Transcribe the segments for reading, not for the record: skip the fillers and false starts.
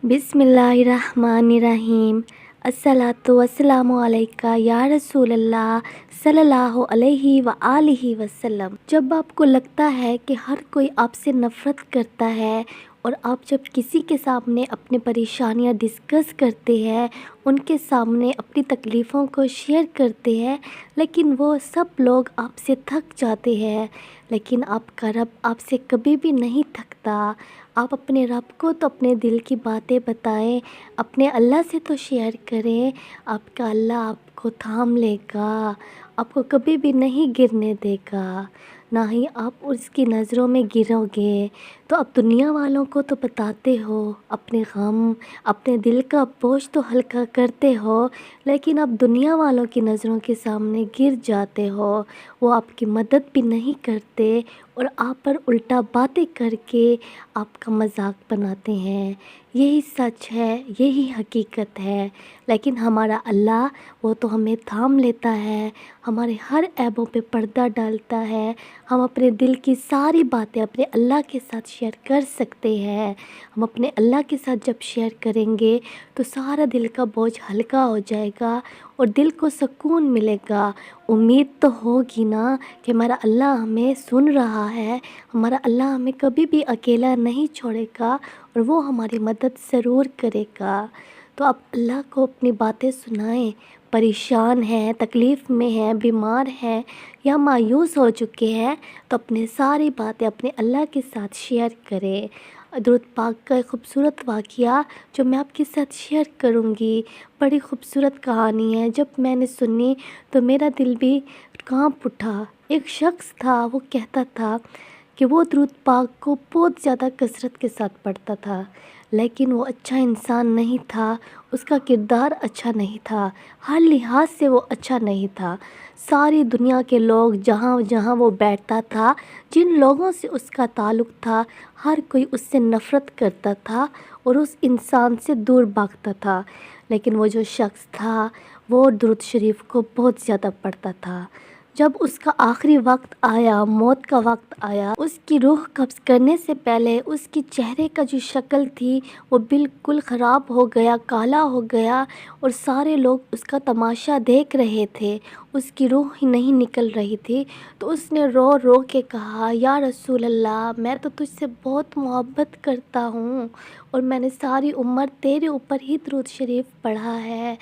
बिस्मिल्लाहिर्रहमानिर्रहीम। अस्सलातु वस्सलामु अलैका या रसूल अल्लाह सल्लल्लाहु अलैहि व आलिहि वसल्लम। जब आपको लगता है कि हर कोई आपसे नफ़रत करता है और आप जब किसी के सामने अपनी परेशानियां डिस्कस करते हैं, उनके सामने अपनी तकलीफ़ों को शेयर करते हैं, लेकिन वो सब लोग आपसे थक जाते हैं, लेकिन आपका रब आपसे कभी भी नहीं थकता। आप अपने रब को तो अपने दिल की बातें बताएं, अपने अल्लाह से तो शेयर करें। आपका अल्लाह आपको थाम लेगा, आपको कभी भी नहीं गिरने देगा, ना ही आप उसकी नज़रों में गिरोगे। तो अब दुनिया वालों को तो बताते हो अपने गम, अपने दिल का बोझ तो हल्का करते हो, लेकिन अब दुनिया वालों की नज़रों के सामने गिर जाते हो। वो आपकी मदद भी नहीं करते और आप पर उल्टा बातें करके आपका मजाक बनाते हैं। यही सच है, यही हकीकत है। लेकिन हमारा अल्लाह वो तो हमें थाम लेता है, हमारे हर ऐबों पे पर्दा डालता है। हम अपने दिल की सारी बातें अपने अल्लाह के साथ शेयर कर सकते हैं। हम अपने अल्लाह के साथ जब शेयर करेंगे तो सारा दिल का बोझ हल्का हो जाएगा और दिल को सुकून मिलेगा। उम्मीद तो होगी ना कि हमारा अल्लाह हमें सुन रहा है, हमारा अल्लाह हमें कभी भी अकेला नहीं छोड़ेगा और वो हमारी मदद ज़रूर करेगा। तो आप अल्लाह को अपनी बातें सुनाएं। परेशान हैं, तकलीफ़ में हैं, बीमार हैं या मायूस हो चुके हैं, तो अपनी सारी बातें अपने अल्लाह के साथ शेयर करें। दुरूद पाक का एक खूबसूरत वाक़या जो मैं आपके साथ शेयर करूँगी, बड़ी खूबसूरत कहानी है। जब मैंने सुनी तो मेरा दिल भी कांप उठा। एक शख्स था, वो कहता था कि वो दुरूद पाक को बहुत ज़्यादा कसरत के साथ पढ़ता था, लेकिन वो अच्छा इंसान नहीं था, उसका किरदार अच्छा नहीं था, हर लिहाज से वो अच्छा नहीं था। सारी दुनिया के लोग जहाँ जहाँ वो बैठता था, जिन लोगों से उसका ताल्लुक़ था, हर कोई उससे नफ़रत करता था और उस इंसान से दूर भागता था। लेकिन वो जो शख्स था वो दुरूद शरीफ को बहुत ज़्यादा पढ़ता था। जब उसका आखिरी वक्त आया, मौत का वक्त आया, उसकी रूह कब्ज़ करने से पहले उसकी चेहरे का जो शक्ल थी वो बिल्कुल ख़राब हो गया, काला हो गया और सारे लोग उसका तमाशा देख रहे थे। उसकी रूह ही नहीं निकल रही थी। तो उसने रो रो के कहा, या रसूल अल्लाह, मैं तो तुझसे बहुत मोहब्बत करता हूँ और मैंने सारी उम्र तेरे ऊपर ही दुरूद शरीफ पढ़ा है।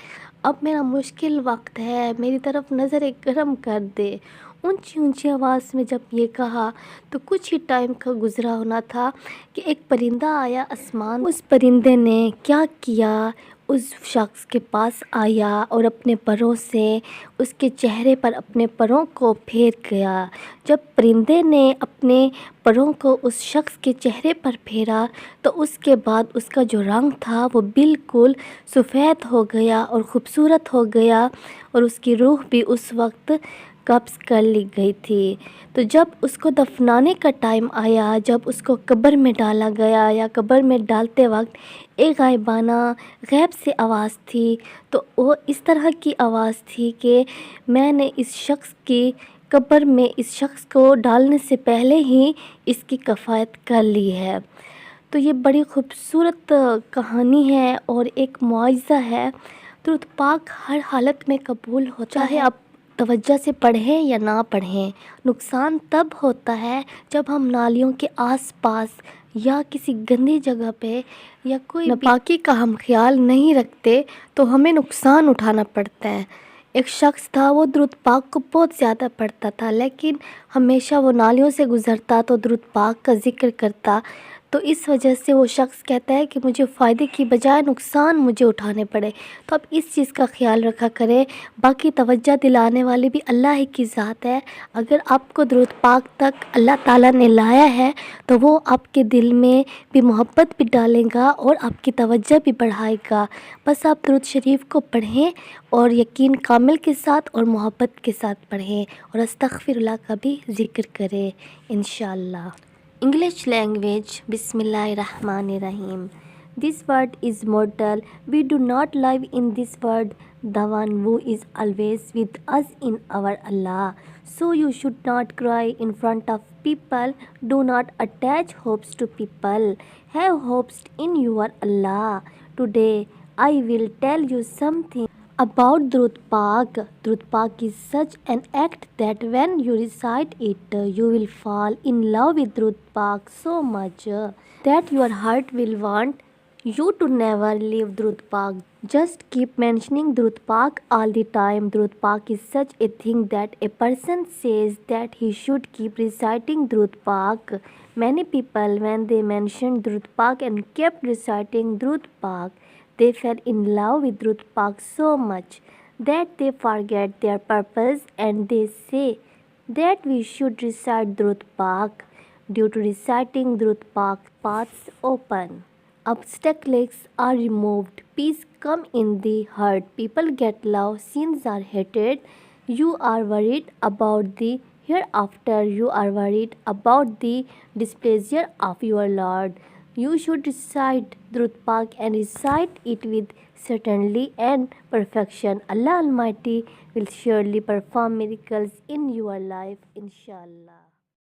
अब मेरा मुश्किल वक्त है, मेरी तरफ नज़र करम कर दे। ऊंची ऊंची आवाज़ में जब ये कहा तो कुछ ही टाइम का गुज़रा होना था कि एक परिंदा आया आसमान। उस परिंदे ने क्या किया, उस शख्स के पास आया और अपने परों से उसके चेहरे पर अपने परों को फेर गया। जब परिंदे ने अपने परों को उस शख्स के चेहरे पर फेरा तो उसके बाद उसका जो रंग था वो बिल्कुल सफ़ेद हो गया और ख़ूबसूरत हो गया और उसकी रूह भी उस वक्त कब्ज़ कर ली गई थी। तो जब उसको दफनाने का टाइम आया, जब उसको कब्र में डाला गया या कब्र में डालते वक्त एक गायबाना गैब से आवाज़ थी। तो वो इस तरह की आवाज़ थी कि मैंने इस शख्स की कब्र में इस शख्स को डालने से पहले ही इसकी कफ़ायत कर ली है। तो ये बड़ी खूबसूरत कहानी है और एक मुआज़ा है। दुरूद पाक हर हालत में कबूल होता है, चाहे आप तवज्जो से पढ़ें या ना पढ़ें। नुकसान तब होता है जब हम नालियों के आसपास या किसी गंदी जगह पे या कोई नापाकी का हम ख्याल नहीं रखते तो हमें नुकसान उठाना पड़ता है। एक शख्स था, वो दुरूद पाक को बहुत ज़्यादा पढ़ता था, लेकिन हमेशा वो नालियों से गुज़रता तो दुरूद पाक का ज़िक्र करता। तो इस वजह से वो शख्स कहता है कि मुझे फ़ायदे की बजाय नुकसान मुझे उठाने पड़े। तो अब इस चीज़ का ख्याल रखा करें। बाकी तवज्जो दिलाने वाली भी अल्लाह ही की ज़ात है। अगर आपको दुरूद पाक तक अल्लाह ताला ने लाया है तो वो आपके दिल में भी मोहब्बत भी डालेगा और आपकी तवज्जो भी बढ़ाएगा। बस आप दुरूद शरीफ को पढ़ें और यकीन कामिल के साथ और मोहब्बत के साथ पढ़ें और अस्तग़फ़िरुल्लाह का भी ज़िक्र करें इंशाअल्लाह। English language. बिस्मिल्लाहिर्रहमानिर्रहीम। This world is mortal. We do not live in this world. The one who is always with us in our Allah. So you should not cry in front of people. Do not attach hopes to people. Have hopes in your Allah. Today I will tell you something about Durud Pak. Durud Pak is such an act that when you recite it, you will fall in love with Durud Pak so much that your heart will want you to never leave Durud Pak. Just keep mentioning Durud Pak all the time. Durud Pak is such a thing that a person says that he should keep reciting Durud Pak. Many people, when they mentioned Durud Pak and kept reciting Durud Pak, they fell in love with Durud Pak so much that they forget their purpose and they say that we should recite Durud Pak. Due to reciting Durud Pak, paths open. Obstacles are removed. Peace come in the heart. People get love. Sins are hated. You are worried about the hereafter. You are worried about the displeasure of your Lord. You should recite Durud Pak and recite it with certainty and perfection. Allah Almighty will surely perform miracles in your life, inshallah.